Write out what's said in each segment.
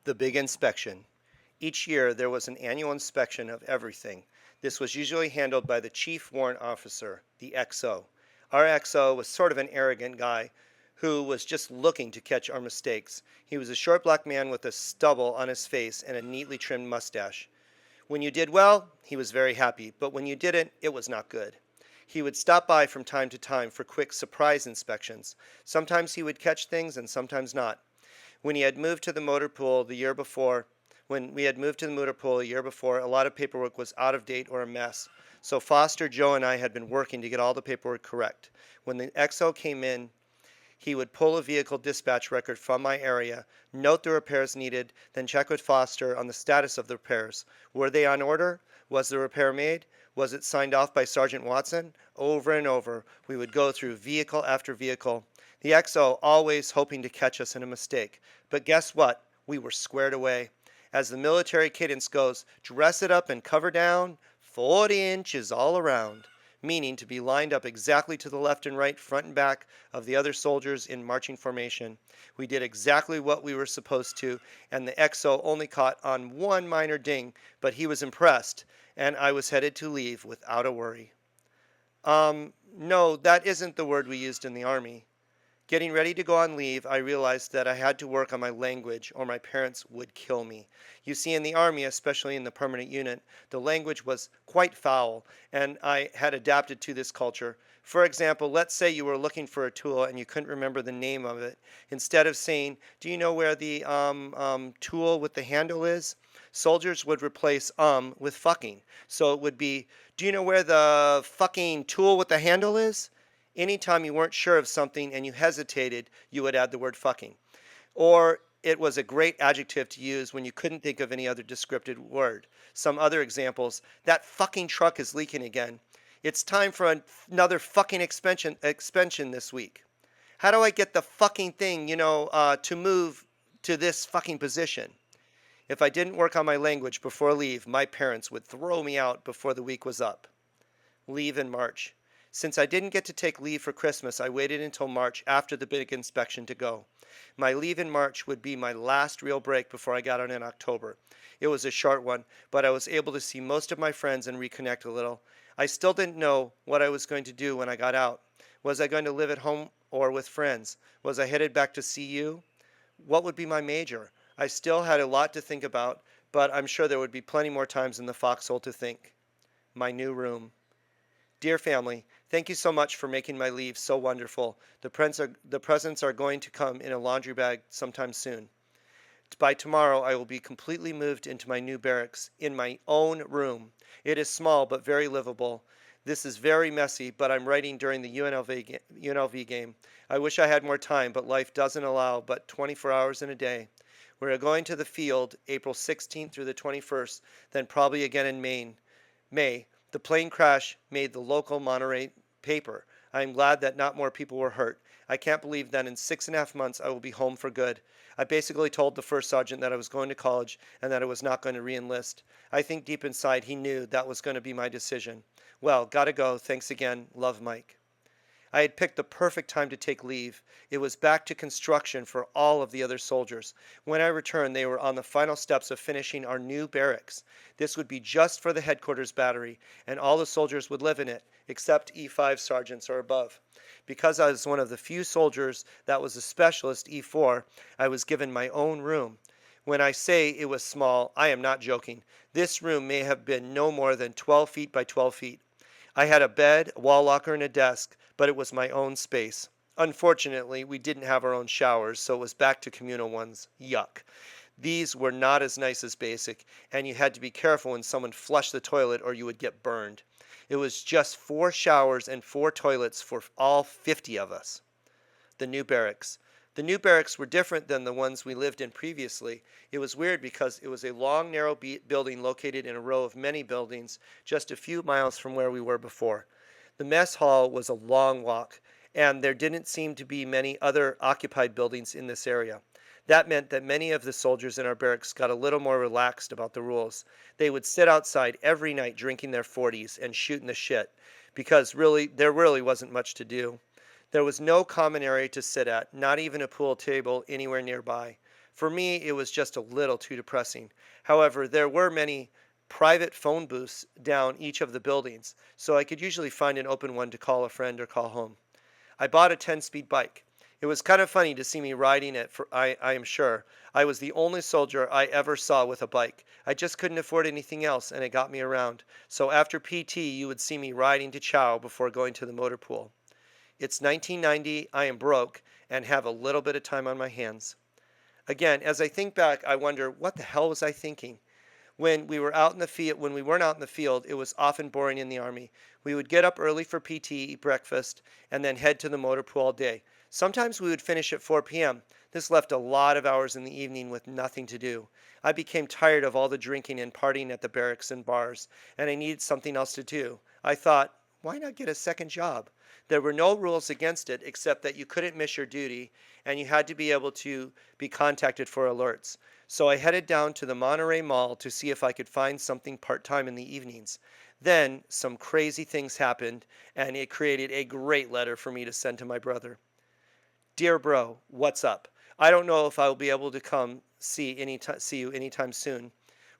The big inspection. Each year there was an annual inspection of everything. This was usually handled by the chief warrant officer, the XO. Our XO was sort of an arrogant guy who was just looking to catch our mistakes. He was a short black man with a stubble on his face and a neatly trimmed mustache. When you did well, he was very happy, but when you didn't, it was not good. He would stop by from time to time for quick surprise inspections. Sometimes he would catch things and sometimes not. When he had moved to the motor pool the year before, when we had moved to the motor pool a year before, a lot of paperwork was out of date or a mess. So Foster, Joe, and I had been working to get all the paperwork correct. When the XO came in, he would pull a vehicle dispatch record from my area, note the repairs needed, then check with Foster on the status of the repairs. Were they on order? Was the repair made? Was it signed off by Sergeant Watson? Over and over, we would go through vehicle after vehicle. The XO always hoping to catch us in a mistake. But guess what? We were squared away. As the military cadence goes, dress it up and cover down, 40 inches all around, meaning to be lined up exactly to the left and right, front and back of the other soldiers in marching formation. We did exactly what we were supposed to, and the XO only caught on one minor ding, but he was impressed, and I was headed to leave without a worry. No, that isn't the word we used in the Army. Getting ready to go on leave, I realized that I had to work on my language or my parents would kill me. You see, in the Army, especially in the permanent unit, the language was quite foul, and I had adapted to this culture. For example, let's say you were looking for a tool and you couldn't remember the name of it. Instead of saying, do you know where the tool with the handle is? Soldiers would replace with fucking. So it would be, do you know where the fucking tool with the handle is? Anytime you weren't sure of something and you hesitated, you would add the word fucking. Or it was a great adjective to use when you couldn't think of any other descriptive word. Some other examples, that fucking truck is leaking again. It's time for another fucking expansion this week. How do I get the fucking thing, to move to this fucking position? If I didn't work on my language before leave, my parents would throw me out before the week was up. Leave in March. Since I didn't get to take leave for Christmas, I waited until March after the big inspection to go. My leave in March would be my last real break before I got out in October. It was a short one, but I was able to see most of my friends and reconnect a little. I still didn't know what I was going to do when I got out. Was I going to live at home or with friends? Was I headed back to CU? What would be my major? I still had a lot to think about, but I'm sure there would be plenty more times in the foxhole to think. My new room. Dear family, thank you so much for making my leave so wonderful. The presents are going to come in a laundry bag sometime soon. By tomorrow, I will be completely moved into my new barracks in my own room. It is small but very livable. This is very messy, but I'm writing during the UNLV game. I wish I had more time, but life doesn't allow but 24 hours in a day. We're going to the field April 16th through the 21st, then probably again in May. The plane crash made the local Monterey paper. I am glad that not more people were hurt. I can't believe that in 6.5 months I will be home for good. I basically told the first sergeant that I was going to college and that I was not going to re-enlist. I think deep inside he knew that was going to be my decision. Well, gotta go. Thanks again. Love, Mike. I had picked the perfect time to take leave. It was back to construction for all of the other soldiers. When I returned, they were on the final steps of finishing our new barracks. This would be just for the headquarters battery, and all the soldiers would live in it, except E5 sergeants or above. Because I was one of the few soldiers that was a specialist E4, I was given my own room. When I say it was small, I am not joking. This room may have been no more than 12 feet by 12 feet. I had a bed, a wall locker, and a desk, but it was my own space. Unfortunately, we didn't have our own showers, so it was back to communal ones. Yuck. These were not as nice as basic, and you had to be careful when someone flushed the toilet or you would get burned. It was just 4 showers and 4 toilets for all 50 of us. The new barracks. The new barracks were different than the ones we lived in previously. It was weird because it was a long, narrow building located in a row of many buildings just a few miles from where we were before. The mess hall was a long walk, and there didn't seem to be many other occupied buildings in this area. That meant that many of the soldiers in our barracks got a little more relaxed about the rules. They would sit outside every night drinking their 40s and shooting the shit because there really wasn't much to do. There was no common area to sit at, not even a pool table anywhere nearby. For me, it was just a little too depressing. However, there were many private phone booths down each of the buildings, so I could usually find an open one to call a friend or call home. I bought a 10-speed bike. It was kind of funny to see me riding it, for I am sure. I was the only soldier I ever saw with a bike. I just couldn't afford anything else, and it got me around. So after PT, you would see me riding to chow before going to the motor pool. It's 1990, I am broke, and have a little bit of time on my hands. Again, as I think back, I wonder, what the hell was I thinking? When we weren't out in the field, it was often boring in the Army. We would get up early for PT, eat breakfast, and then head to the motor pool all day. Sometimes we would finish at 4 p.m. This left a lot of hours in the evening with nothing to do. I became tired of all the drinking and partying at the barracks and bars, and I needed something else to do. I thought, why not get a second job? There were no rules against it except that you couldn't miss your duty and you had to be able to be contacted for alerts. So I headed down to the Monterey Mall to see if I could find something part-time in the evenings. Then some crazy things happened and it created a great letter for me to send to my brother. Dear bro, what's up? I don't know if I will be able to come see you anytime soon.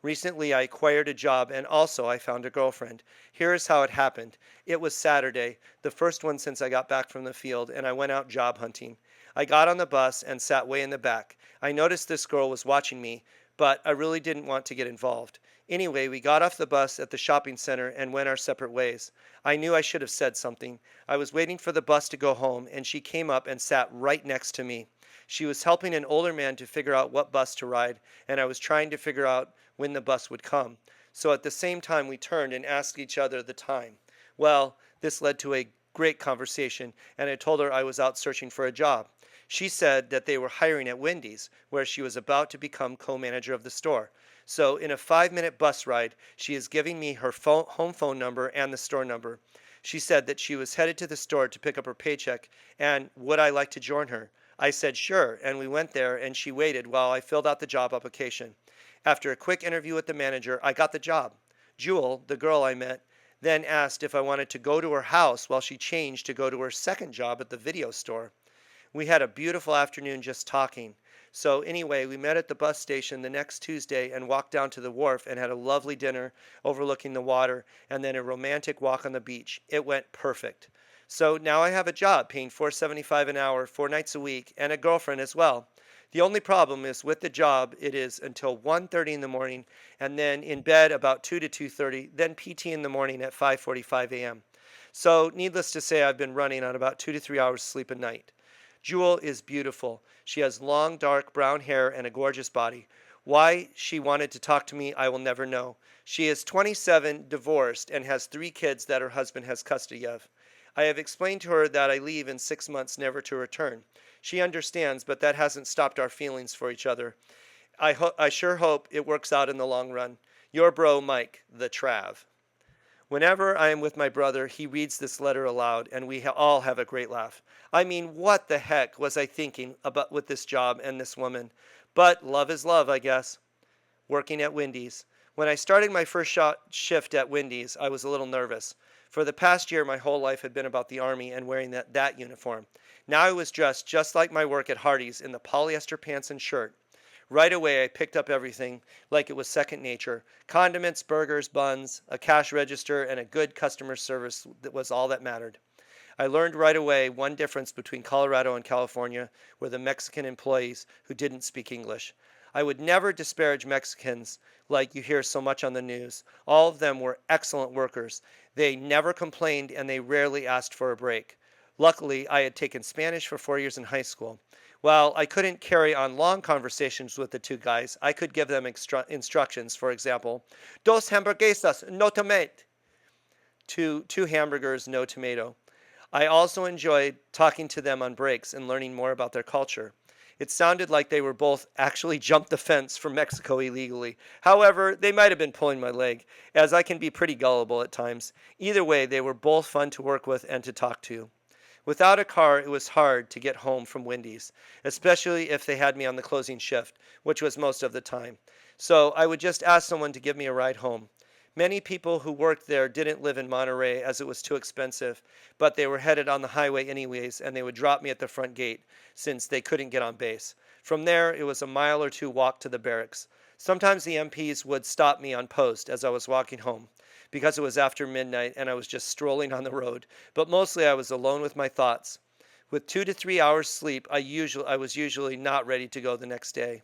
Recently, I acquired a job and also I found a girlfriend. Here is how it happened. It was Saturday, the first one since I got back from the field, and I went out job hunting. I got on the bus and sat way in the back. I noticed this girl was watching me, but I really didn't want to get involved. Anyway, we got off the bus at the shopping center and went our separate ways. I knew I should have said something. I was waiting for the bus to go home, and she came up and sat right next to me. She was helping an older man to figure out what bus to ride, and I was trying to figure out when the bus would come. So at the same time, we turned and asked each other the time. Well, this led to a great conversation, and I told her I was out searching for a job. She said that they were hiring at Wendy's, where she was about to become co-manager of the store. So in a 5-minute bus ride, she is giving me her home phone number and the store number. She said that she was headed to the store to pick up her paycheck, and would I like to join her? I said sure, and we went there, and she waited while I filled out the job application. After a quick interview with the manager, I got the job. Jewel, the girl I met, then asked if I wanted to go to her house while she changed to go to her second job at the video store. We had a beautiful afternoon just talking. So anyway, we met at the bus station the next Tuesday and walked down to the wharf and had a lovely dinner overlooking the water and then a romantic walk on the beach. It went perfect. So now I have a job paying $4.75 an hour, 4 nights a week, and a girlfriend as well. The only problem is with the job, it is until 1:30 in the morning and then in bed about 2 to 2:30, then PT in the morning at 5:45 a.m. So needless to say, I've been running on about 2 to 3 hours sleep a night. Jewel is beautiful. She has long, dark brown hair and a gorgeous body. Why she wanted to talk to me, I will never know. She is 27, divorced, and has 3 kids that her husband has custody of. I have explained to her that I leave in 6 months never to return. She understands, but that hasn't stopped our feelings for each other. I sure hope it works out in the long run. Your bro, Mike, the Trav. Whenever I am with my brother, he reads this letter aloud, and we all have a great laugh. I mean, what the heck was I thinking about with this job and this woman? But love is love, I guess. Working at Wendy's. When I started my first shift at Wendy's, I was a little nervous. For the past year, my whole life had been about the Army and wearing that uniform. Now I was dressed just like my work at Hardee's in the polyester pants and shirt. Right away, I picked up everything like it was second nature. Condiments, burgers, buns, a cash register, and a good customer service that was all that mattered. I learned right away one difference between Colorado and California were the Mexican employees who didn't speak English. I would never disparage Mexicans like you hear so much on the news. All of them were excellent workers. They never complained and they rarely asked for a break. Luckily, I had taken Spanish for 4 years in high school. While I couldn't carry on long conversations with the 2 guys, I could give them instructions. For example, dos hamburguesas, no tomate. Two hamburgers, no tomato. I also enjoyed talking to them on breaks and learning more about their culture. It sounded like they were both actually jumped the fence from Mexico illegally. However, they might have been pulling my leg, as I can be pretty gullible at times. Either way, they were both fun to work with and to talk to. Without a car, it was hard to get home from Wendy's, especially if they had me on the closing shift, which was most of the time. So I would just ask someone to give me a ride home. Many people who worked there didn't live in Monterey as it was too expensive, but they were headed on the highway anyways, and they would drop me at the front gate since they couldn't get on base. From there, it was a mile or two walk to the barracks. Sometimes the MPs would stop me on post as I was walking home because it was after midnight and I was just strolling on the road, but mostly I was alone with my thoughts. With 2 to 3 hours sleep, I was usually not ready to go the next day.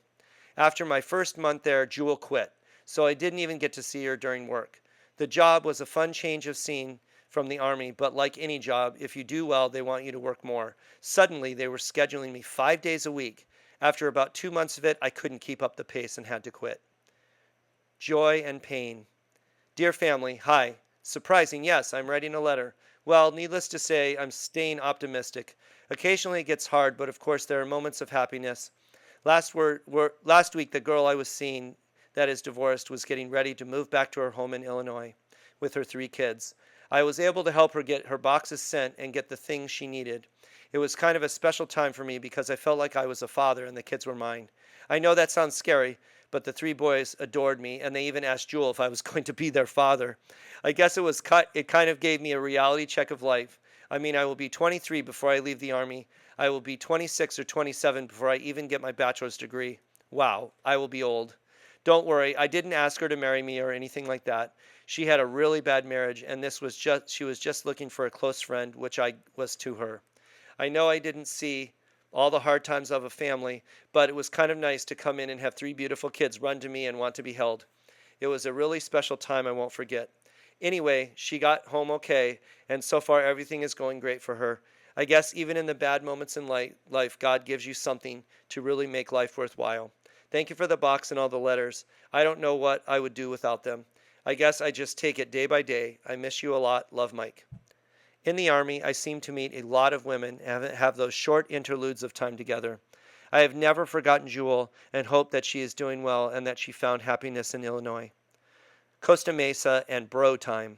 After my first month there, Jewel quit, so I didn't even get to see her during work. The job was a fun change of scene from the Army, but like any job, if you do well, they want you to work more. Suddenly, they were scheduling me 5 days a week. After about 2 months of it, I couldn't keep up the pace and had to quit. Joy and pain. Dear family, hi. Surprising, yes, I'm writing a letter. Well, needless to say, I'm staying optimistic. Occasionally it gets hard, but of course there are moments of happiness. Last week, the girl I was seeing that is divorced was getting ready to move back to her home in Illinois with her 3 kids. I was able to help her get her boxes sent and get the things she needed. It was kind of a special time for me because I felt like I was a father and the kids were mine. I know that sounds scary, but the 3 boys adored me and they even asked Jewel if I was going to be their father. I guess it kind of gave me a reality check of life. I mean, I will be 23 before I leave the Army. I will be 26 or 27 before I even get my bachelor's degree. Wow, I will be old. Don't worry, I didn't ask her to marry me or anything like that. She had a really bad marriage and she was just looking for a close friend, which I was to her. I know I didn't see all the hard times of a family, but it was kind of nice to come in and have 3 beautiful kids run to me and want to be held. It was a really special time I won't forget. Anyway, she got home okay, and so far everything is going great for her. I guess even in the bad moments in life, God gives you something to really make life worthwhile. Thank you for the box and all the letters. I don't know what I would do without them. I guess I just take it day by day. I miss you a lot. Love, Mike. In the Army, I seem to meet a lot of women and have those short interludes of time together. I have never forgotten Jewel and hope that she is doing well and that she found happiness in Illinois. Costa Mesa and bro time.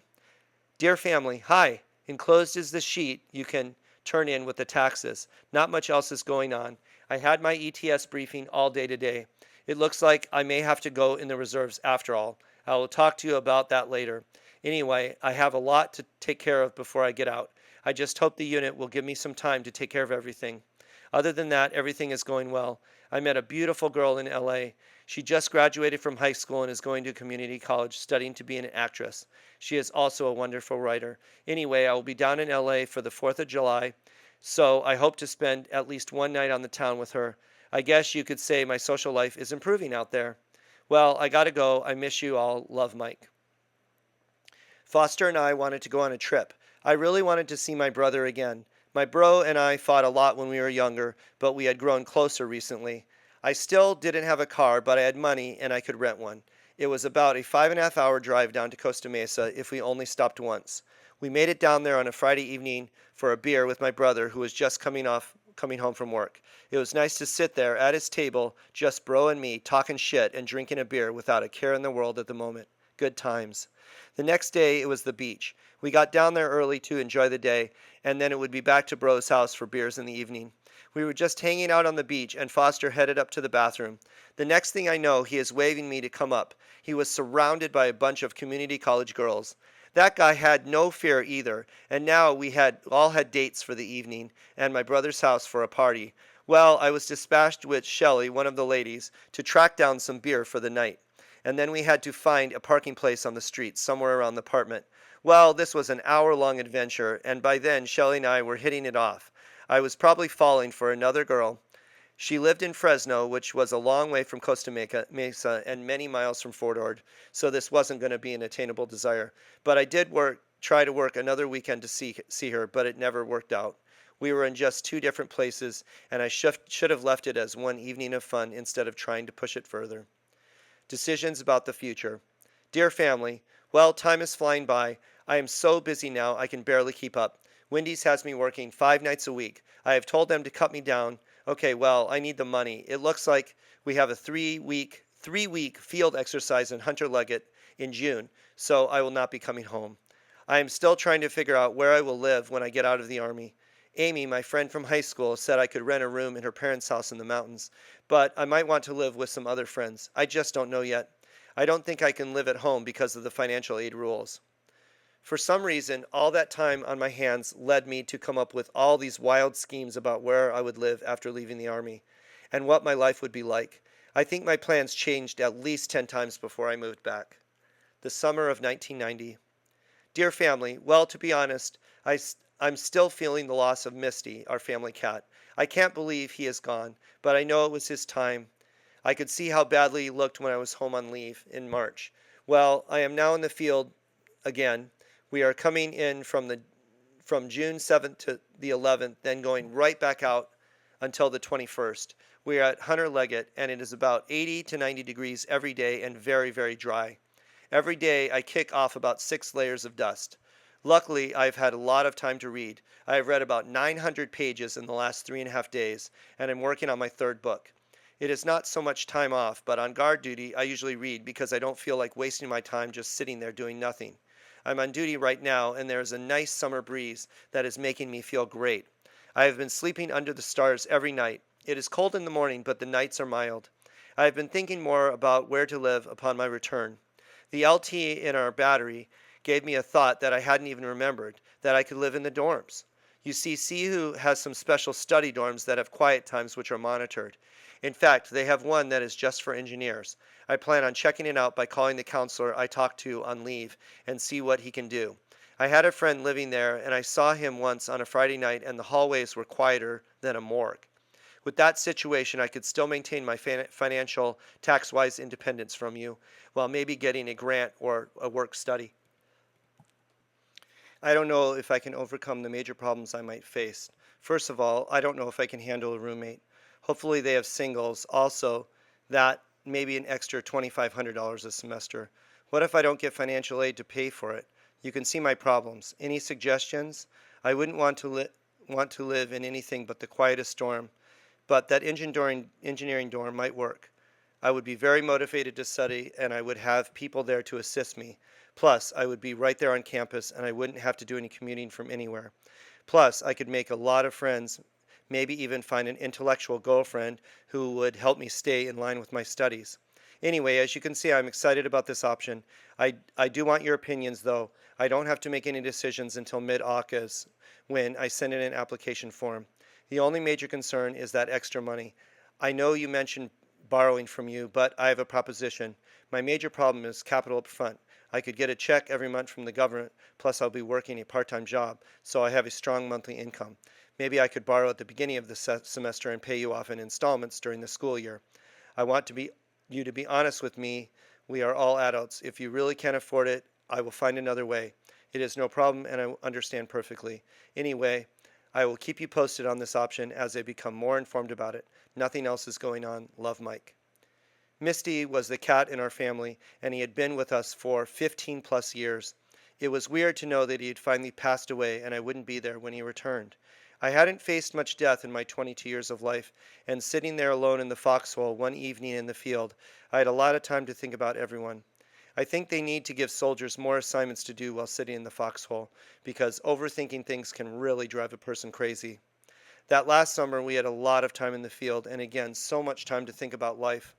Dear family, hi. Enclosed is the sheet you can turn in with the taxes. Not much else is going on. I had my ETS briefing all day today. It looks like I may have to go in the reserves after all. I will talk to you about that later. Anyway, I have a lot to take care of before I get out. I just hope the unit will give me some time to take care of everything. Other than that, everything is going well. I met a beautiful girl in LA. She just graduated from high school and is going to community college studying to be an actress. She is also a wonderful writer. Anyway, I will be down in LA for the 4th of July, so I hope to spend at least one night on the town with her. I guess you could say my social life is improving out there. Well, I gotta go. I miss you all. Love, Mike. Foster and I wanted to go on a trip. I really wanted to see my brother again. My bro and I fought a lot when we were younger, but we had grown closer recently. I still didn't have a car, but I had money and I could rent one. It was about a 5.5 hour drive down to Costa Mesa if we only stopped once. We made it down there on a Friday evening for a beer with my brother who was just coming home from work. It was nice to sit there at his table, just bro and me, talking shit and drinking a beer without a care in the world at the moment. Good times. The next day it was the beach. We got down there early to enjoy the day, and then it would be back to bro's house for beers in the evening. We were just hanging out on the beach, and Foster headed up to the bathroom. The next thing I know, he is waving me to come up. He was surrounded by a bunch of community college girls. That guy had no fear either, and now we had all had dates for the evening, and my brother's house for a party. Well, I was dispatched with Shelley, one of the ladies, to track down some beer for the night. And then we had to find a parking place on the street somewhere around the apartment. Well, this was an hour-long adventure, and by then Shelley and I were hitting it off. I was probably falling for another girl. She lived in Fresno, which was a long way from Costa Mesa and many miles from Fort Ord, so this wasn't going to be an attainable desire. But I did try to work another weekend to see her, but it never worked out. We were in just 2 different places, and I should have left it as one evening of fun instead of trying to push it further. Decisions about the future. Dear family, well, time is flying by. I am so busy now I can barely keep up. Wendy's has me working 5 nights a week. I have told them to cut me down. Okay, well, I need the money. It looks like we have a three-week field exercise in Hunter Leggett in June, so I will not be coming home. I am still trying to figure out where I will live when I get out of the Army. Amy, my friend from high school, said I could rent a room in her parents' house in the mountains, but I might want to live with some other friends. I just don't know yet. I don't think I can live at home because of the financial aid rules. For some reason, all that time on my hands led me to come up with all these wild schemes about where I would live after leaving the Army and what my life would be like. I think my plans changed at least 10 times before I moved back. The summer of 1990. Dear family, well, to be honest, I'm still feeling the loss of Misty, our family cat. I can't believe he is gone, but I know it was his time. I could see how badly he looked when I was home on leave in March. Well, I am now in the field again. We are coming in from June 7th to the 11th, then going right back out until the 21st. We are at Hunter Leggett, and it is about 80 to 90 degrees every day and very, very dry. Every day I kick off about 6 layers of dust. Luckily, I've had a lot of time to read. I have read about 900 pages in the last 3.5 days, and I'm working on my 3rd book. It is not so much time off, but on guard duty, I usually read because I don't feel like wasting my time just sitting there doing nothing. I'm on duty right now, and there is a nice summer breeze that is making me feel great. I have been sleeping under the stars every night. It is cold in the morning, but the nights are mild. I have been thinking more about where to live upon my return. The LT in our battery gave me a thought that I hadn't even remembered, that I could live in the dorms. You see, CU has some special study dorms that have quiet times which are monitored. In fact, they have one that is just for engineers. I plan on checking it out by calling the counselor I talked to on leave and see what he can do. I had a friend living there, and I saw him once on a Friday night, and the hallways were quieter than a morgue. With that situation, I could still maintain my financial, tax-wise independence from you, while maybe getting a grant or a work study. I don't know if I can overcome the major problems I might face. First of all, I don't know if I can handle a roommate. Hopefully they have singles. Also, that maybe an extra $2,500 a semester. What if I don't get financial aid to pay for it? You can see my problems. Any suggestions? I wouldn't want to live in anything but the quietest dorm, but that engineering dorm might work. I would be very motivated to study, and I would have people there to assist me. Plus, I would be right there on campus, and I wouldn't have to do any commuting from anywhere. Plus, I could make a lot of friends, maybe even find an intellectual girlfriend who would help me stay in line with my studies. Anyway, as you can see, I'm excited about this option. I do want your opinions, though. I don't have to make any decisions until mid-August when I send in an application form. The only major concern is that extra money. I know you mentioned borrowing from you, but I have a proposition. My major problem is capital up front. I could get a check every month from the government, plus I'll be working a part-time job, so I have a strong monthly income. Maybe I could borrow at the beginning of the semester and pay you off in installments during the school year. I want you to be honest with me. We are all adults. If you really can't afford it, I will find another way. It is no problem, and I understand perfectly. Anyway, I will keep you posted on this option as I become more informed about it. Nothing else is going on. Love, Mike. Misty was the cat in our family, and he had been with us for 15 plus years. It was weird to know that he had finally passed away and I wouldn't be there when he returned. I hadn't faced much death in my 22 years of life, and sitting there alone in the foxhole one evening in the field, I had a lot of time to think about everyone. I think they need to give soldiers more assignments to do while sitting in the foxhole, because overthinking things can really drive a person crazy. That last summer, we had a lot of time in the field, and again, so much time to think about life.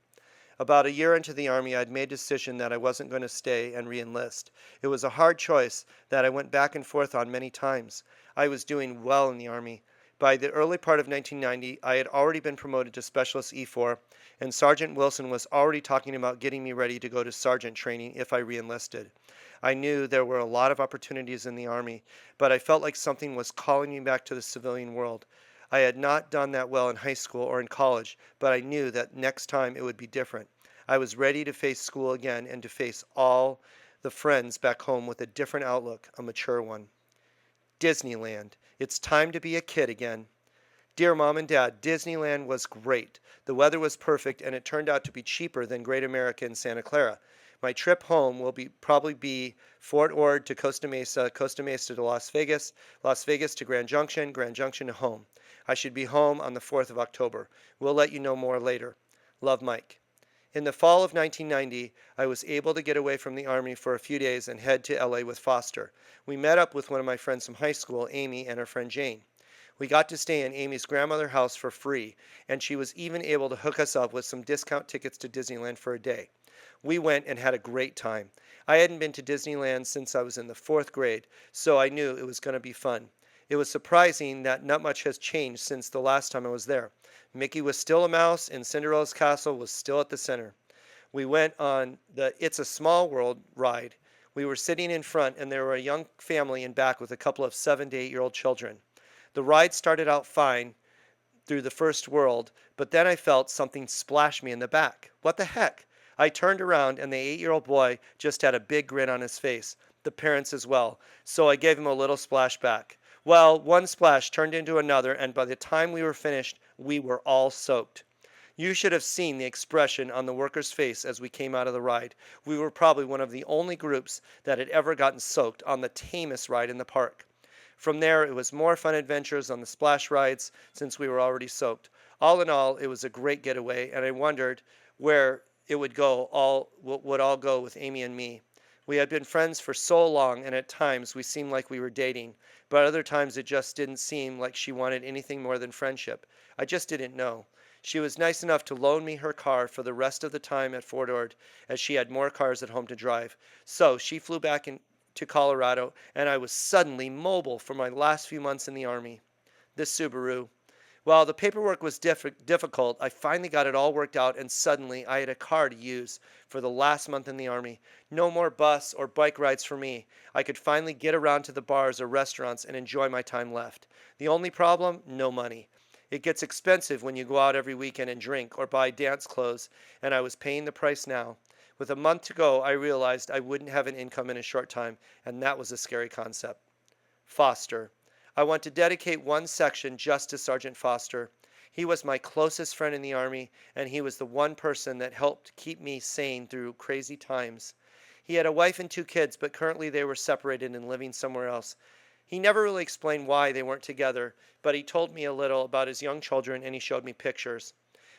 About a year into the Army, I'd made a decision that I wasn't going to stay and re-enlist. It was a hard choice that I went back and forth on many times. I was doing well in the Army. By the early part of 1990, I had already been promoted to Specialist E4, and Sergeant Wilson was already talking about getting me ready to go to sergeant training if I re-enlisted. I knew there were a lot of opportunities in the Army, but I felt like something was calling me back to the civilian world. I had not done that well in high school or in college, but I knew that next time it would be different. I was ready to face school again and to face all the friends back home with a different outlook, a mature one. Disneyland. It's time to be a kid again. Dear Mom and Dad, Disneyland was great. The weather was perfect, and it turned out to be cheaper than Great America in Santa Clara. My trip home will probably be Fort Ord to Costa Mesa to Las Vegas to Grand Junction to home. I should be home on the 4th of October. We'll let you know more later. Love, Mike. In the fall of 1990, I was able to get away from the Army for a few days and head to LA with Foster. We met up with one of my friends from high school, Amy, and her friend Jane. We got to stay in Amy's grandmother's house for free, and she was even able to hook us up with some discount tickets to Disneyland for a day. We went and had a great time. I hadn't been to Disneyland since I was in the fourth grade, so I knew it was going to be fun. It was surprising that not much has changed since the last time I was there. Mickey was still a mouse, and Cinderella's castle was still at the center. We went on the It's a Small World ride. We were sitting in front, and there were a young family in back with a couple of 7 to 8-year-old children. The ride started out fine through the first world, but then I felt something splash me in the back. What the heck? I turned around, and the 8-year-old boy just had a big grin on his face, the parents as well, so I gave him a little splash back. Well, one splash turned into another, and by the time we were finished, we were all soaked. You should have seen the expression on the worker's face as we came out of the ride. We were probably one of the only groups that had ever gotten soaked on the tamest ride in the park. From there, it was more fun adventures on the splash rides since we were already soaked. All in all, it was a great getaway, and I wondered where it would all go with Amy and me. We had been friends for so long, and at times we seemed like we were dating, but other times it just didn't seem like she wanted anything more than friendship. I just didn't know. She was nice enough to loan me her car for the rest of the time at Fort Ord, as she had more cars at home to drive. So she flew back to Colorado, and I was suddenly mobile for my last few months in the Army. This Subaru. While the paperwork was difficult, I finally got it all worked out, and suddenly I had a car to use for the last month in the Army. No more bus or bike rides for me. I could finally get around to the bars or restaurants and enjoy my time left. The only problem? No money. It gets expensive when you go out every weekend and drink or buy dance clothes, and I was paying the price now. With a month to go, I realized I wouldn't have an income in a short time, and that was a scary concept. Foster. I want to dedicate one section just to Sergeant Foster. He was my closest friend in the Army, and he was the one person that helped keep me sane through crazy times. He had a wife and 2 kids, but currently they were separated and living somewhere else. He never really explained why they weren't together, but he told me a little about his young children, and he showed me pictures.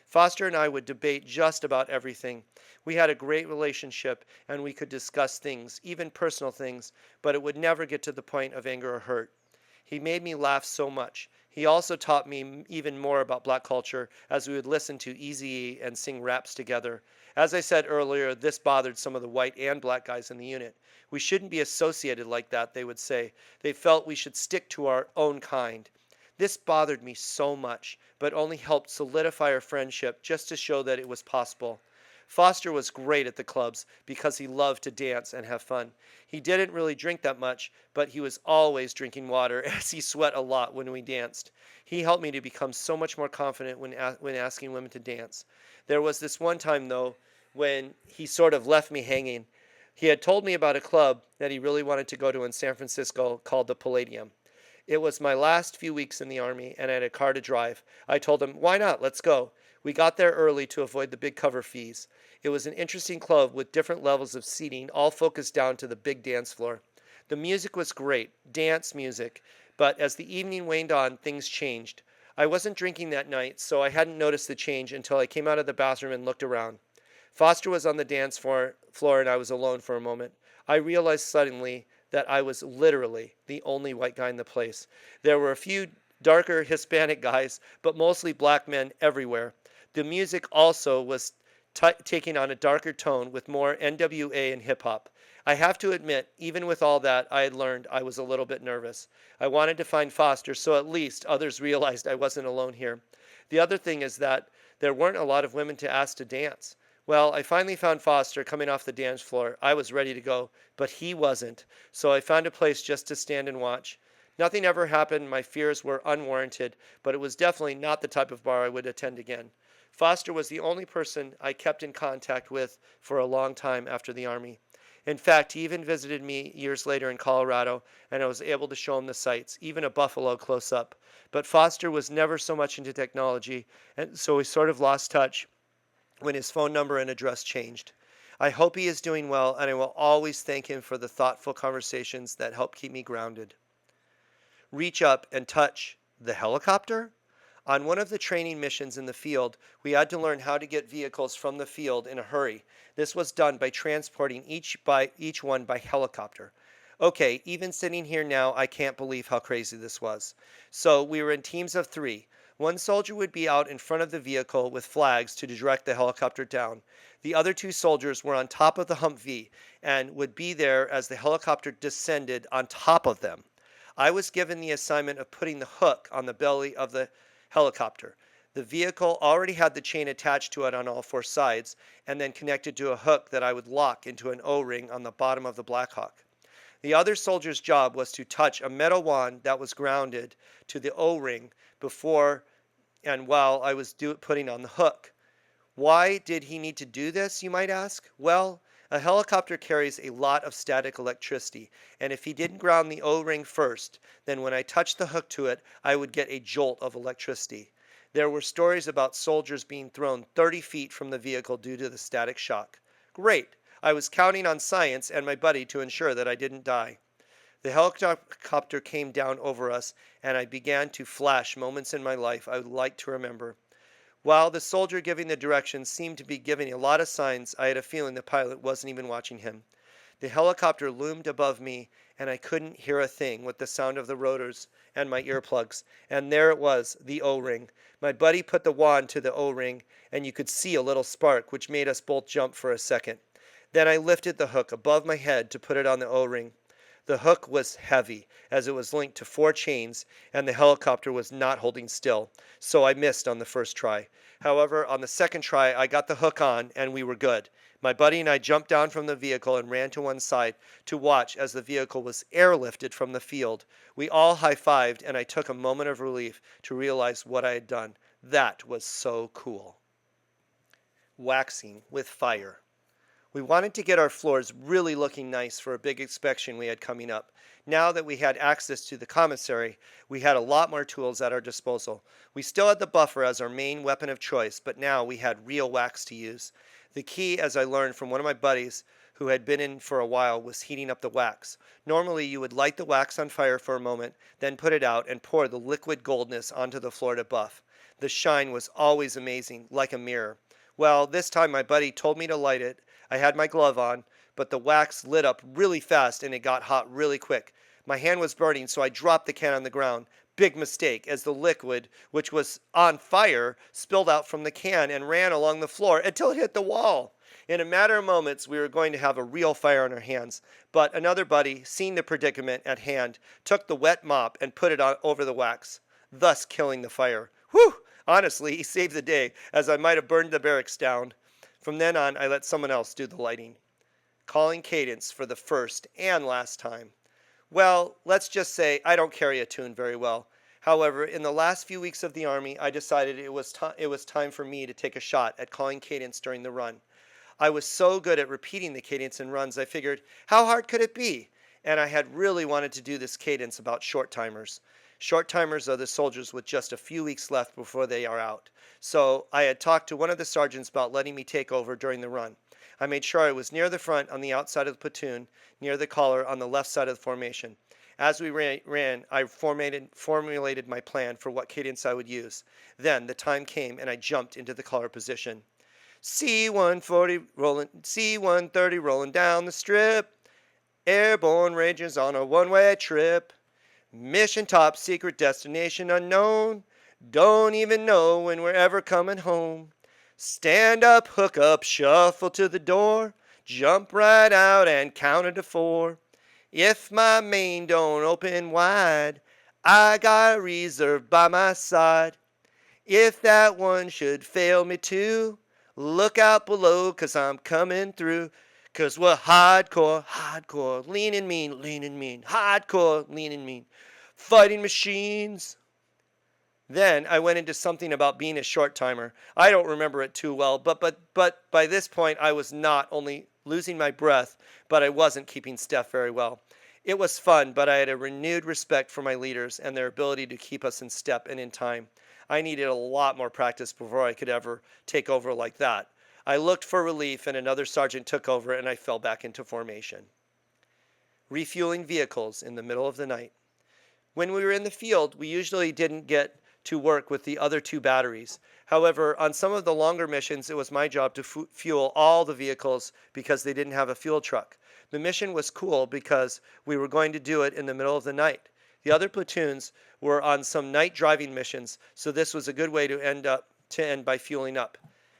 Foster and I would debate just about everything. We had a great relationship, and we could discuss things, even personal things, but it would never get to the point of anger or hurt. He made me laugh so much. He also taught me even more about black culture as we would listen to Eazy-E and sing raps together. As I said earlier, this bothered some of the white and black guys in the unit. We shouldn't be associated like that, they would say. They felt we should stick to our own kind. This bothered me so much, but only helped solidify our friendship just to show that it was possible. Foster was great at the clubs because he loved to dance and have fun. He didn't really drink that much, but he was always drinking water as he sweat a lot when we danced. He helped me to become so much more confident when asking women to dance. There was this one time, though, when he sort of left me hanging. He had told me about a club that he really wanted to go to in San Francisco called the Palladium. It was my last few weeks in the Army, and I had a car to drive. I told him, why not? Let's go. We got there early to avoid the big cover fees. It was an interesting club with different levels of seating, all focused down to the big dance floor. The music was great, dance music, but as the evening waned on, things changed. I wasn't drinking that night, so I hadn't noticed the change until I came out of the bathroom and looked around. Foster was on the dance floor, and I was alone for a moment. I realized suddenly that I was literally the only white guy in the place. There were a few darker Hispanic guys, but mostly black men everywhere. The music also was taking on a darker tone with more NWA and hip hop. I have to admit, even with all that I had learned, I was a little bit nervous. I wanted to find Foster so at least others realized I wasn't alone here. The other thing is that there weren't a lot of women to ask to dance. Well, I finally found Foster coming off the dance floor. I was ready to go, but he wasn't, so I found a place just to stand and watch. Nothing ever happened. My fears were unwarranted, but it was definitely not the type of bar I would attend again. Foster was the only person I kept in contact with for a long time after the Army. In fact, he even visited me years later in Colorado, and I was able to show him the sights, even a buffalo close up. But Foster was never so much into technology, and so we sort of lost touch when his phone number and address changed. I hope he is doing well, and I will always thank him for the thoughtful conversations that help keep me grounded. Reach up and touch the helicopter? On one of the training missions in the field, we had to learn how to get vehicles from the field in a hurry. This was done by transporting each one by helicopter. Okay, even sitting here now, I can't believe how crazy this was. So we were in teams of three. One soldier would be out in front of the vehicle with flags to direct the helicopter down. The other two soldiers were on top of the Humvee and would be there as the helicopter descended on top of them. I was given the assignment of putting the hook on the belly of the helicopter. The vehicle already had the chain attached to it on all four sides and then connected to a hook that I would lock into an O-ring on the bottom of the Blackhawk. The other soldier's job was to touch a metal wand that was grounded to the O-ring before and while I was putting on the hook. Why did he need to do this, you might ask? Well, a helicopter carries a lot of static electricity, and if he didn't ground the O-ring first, then when I touched the hook to it, I would get a jolt of electricity. There were stories about soldiers being thrown 30 feet from the vehicle due to the static shock. Great! I was counting on science and my buddy to ensure that I didn't die. The helicopter came down over us, and I began to flash moments in my life I would like to remember. While the soldier giving the directions seemed to be giving a lot of signs, I had a feeling the pilot wasn't even watching him. The helicopter loomed above me, and I couldn't hear a thing with the sound of the rotors and my earplugs. And there it was, the O-ring. My buddy put the wand to the O-ring, and you could see a little spark, which made us both jump for a second. Then I lifted the hook above my head to put it on the O-ring. The hook was heavy, as it was linked to 4 chains, and the helicopter was not holding still, so I missed on the first try. However, on the second try, I got the hook on, and we were good. My buddy and I jumped down from the vehicle and ran to one side to watch as the vehicle was airlifted from the field. We all high-fived, and I took a moment of relief to realize what I had done. That was so cool. Waxing with fire. We wanted to get our floors really looking nice for a big inspection we had coming up. Now that we had access to the commissary, we had a lot more tools at our disposal. We still had the buffer as our main weapon of choice, but now we had real wax to use. The key, as I learned from one of my buddies who had been in for a while, was heating up the wax. Normally, you would light the wax on fire for a moment, then put it out and pour the liquid goldness onto the floor to buff. The shine was always amazing, like a mirror. Well, this time my buddy told me to light it. I had my glove on, but the wax lit up really fast and it got hot really quick. My hand was burning, so I dropped the can on the ground. Big mistake, as the liquid, which was on fire, spilled out from the can and ran along the floor until it hit the wall. In a matter of moments, we were going to have a real fire on our hands, but another buddy, seeing the predicament at hand, took the wet mop and put it on over the wax, thus killing the fire. Whew! Honestly, he saved the day, as I might have burned the barracks down. From then on, I let someone else do the lighting. Calling cadence for the first and last time. Well, let's just say I don't carry a tune very well. However, in the last few weeks of the Army, I decided it was time for me to take a shot at calling cadence during the run. I was so good at repeating the cadence in runs, I figured, how hard could it be? And I had really wanted to do this cadence about short timers. Short timers are the soldiers with just a few weeks left before they are out. So I had talked to one of the sergeants about letting me take over during the run. I made sure I was near the front on the outside of the platoon, near the collar on the left side of the formation. As we ran, I formulated my plan for what cadence I would use. Then the time came and I jumped into the collar position. C-130 rolling down the strip. Airborne Rangers on a one-way trip. Mission top secret, destination unknown. Don't even know when we're ever coming home. Stand up, hook up, shuffle to the door. Jump right out and count to 4. If my main don't open wide, I got a reserve by my side. If that one should fail me too, look out below, 'cause I'm coming through. 'Cause we're hardcore, lean and mean, hardcore, lean and mean, fighting machines. Then I went into something about being a short timer. I don't remember it too well, but by this point I was not only losing my breath, but I wasn't keeping step very well. It was fun, but I had a renewed respect for my leaders and their ability to keep us in step and in time. I needed a lot more practice before I could ever take over like that. I looked for relief and another sergeant took over and I fell back into formation. Refueling vehicles in the middle of the night. When we were in the field, we usually didn't get to work with the other two batteries. However, on some of the longer missions, it was my job to fuel all the vehicles because they didn't have a fuel truck. The mission was cool because we were going to do it in the middle of the night. The other platoons were on some night driving missions, so this was a good way to end by fueling up.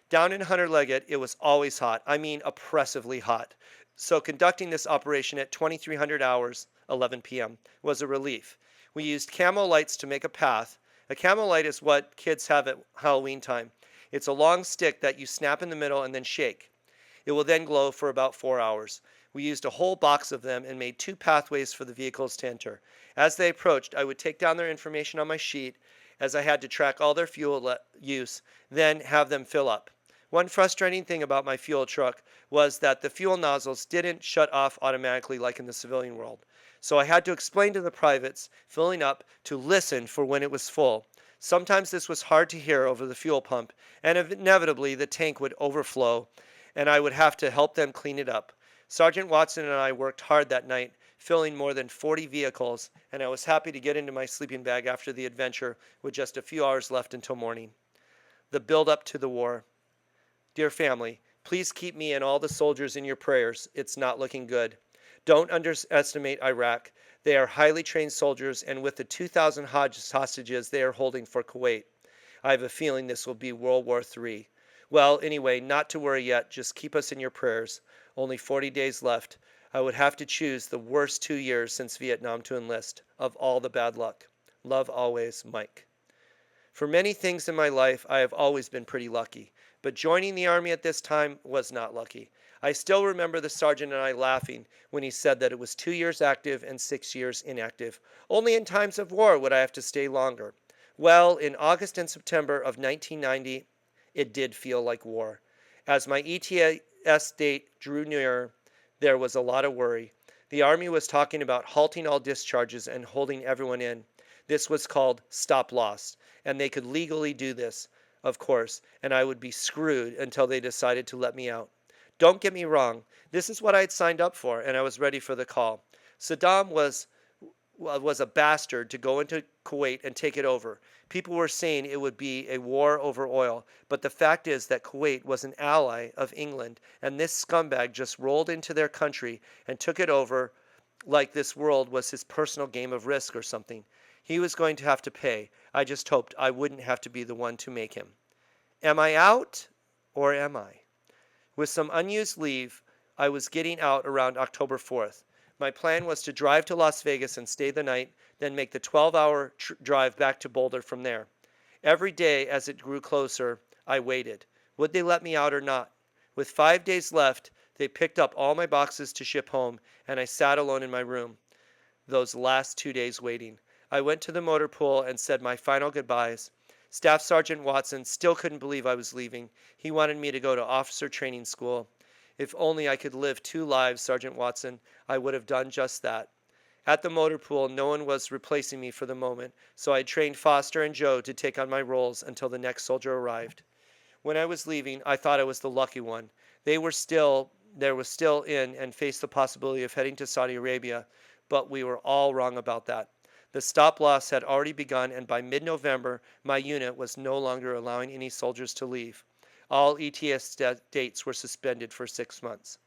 Down in Hunter Leggett, it was always hot. I mean, oppressively hot. So conducting this operation at 2300 hours, 11 p.m., was a relief. We used camo lights to make a path. A camo light is what kids have at Halloween time. It's a long stick that you snap in the middle and then shake. It will then glow for about 4 hours. We used a whole box of them and made 2 pathways for the vehicles to enter. As they approached, I would take down their information on my sheet, as I had to track all their fuel use, then have them fill up. One frustrating thing about my fuel truck was that the fuel nozzles didn't shut off automatically like in the civilian world. So I had to explain to the privates filling up to listen for when it was full. Sometimes this was hard to hear over the fuel pump, and inevitably the tank would overflow, and I would have to help them clean it up. Sergeant Watson and I worked hard that night, filling more than 40 vehicles, and I was happy to get into my sleeping bag after the adventure with just a few hours left until morning. The build-up to the war. Dear family, please keep me and all the soldiers in your prayers. It's not looking good. Don't underestimate Iraq. They are highly trained soldiers, and with the 2,000 hostages they are holding for Kuwait, I have a feeling this will be World War III. Well, anyway, not to worry yet. Just keep us in your prayers. Only 40 days left. I would have to choose the worst 2 years since Vietnam to enlist. Of all the bad luck. Love always, Mike. For many things in my life, I have always been pretty lucky. But joining the Army at this time was not lucky. I still remember the sergeant and I laughing when he said that it was 2 years active and 6 years inactive. Only in times of war would I have to stay longer. Well, in August and September of 1990, it did feel like war. As my ETS date drew nearer, there was a lot of worry. The Army was talking about halting all discharges and holding everyone in. This was called stop loss, and they could legally do this, of course, and I would be screwed until they decided to let me out. Don't get me wrong, this is what I had signed up for, and I was ready for the call. Saddam was a bastard to go into Kuwait and take it over. People were saying it would be a war over oil, but the fact is that Kuwait was an ally of England, and this scumbag just rolled into their country and took it over like this world was his personal game of Risk or something. He was going to have to pay. I just hoped I wouldn't have to be the one to make him. Am I out, or am I? With some unused leave, I was getting out around October 4th. My plan was to drive to Las Vegas and stay the night, then make the 12-hour drive back to Boulder from there. Every day as it grew closer, I waited. Would they let me out or not? With 5 days left, they picked up all my boxes to ship home, and I sat alone in my room, those last 2 days waiting. I went to the motor pool and said my final goodbyes. Staff Sergeant Watson still couldn't believe I was leaving. He wanted me to go to officer training school. If only I could live 2 lives, Sergeant Watson, I would have done just that. At the motor pool, no one was replacing me for the moment, so I trained Foster and Joe to take on my roles until the next soldier arrived. When I was leaving, I thought I was the lucky one. There was still in and faced the possibility of heading to Saudi Arabia, but we were all wrong about that. The stop loss had already begun, and by mid-November, my unit was no longer allowing any soldiers to leave. All ETS dates were suspended for 6 months.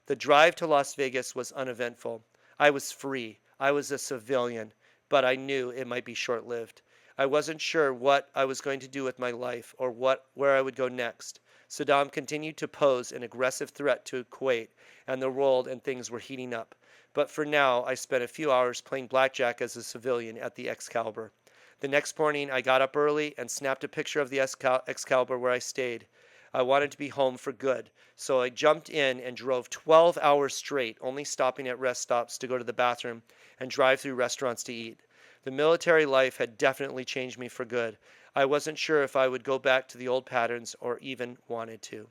The drive to Las Vegas was uneventful. I was free. I was a civilian, but I knew it might be short-lived. I wasn't sure what I was going to do with my life or where I would go next. Saddam continued to pose an aggressive threat to Kuwait and the world, and things were heating up. But for now, I spent a few hours playing blackjack as a civilian at the Excalibur. The next morning, I got up early and snapped a picture of the Excalibur where I stayed. I wanted to be home for good, so I jumped in and drove 12 hours straight, only stopping at rest stops to go to the bathroom and drive through restaurants to eat. The military life had definitely changed me for good. I wasn't sure if I would go back to the old patterns or even wanted to.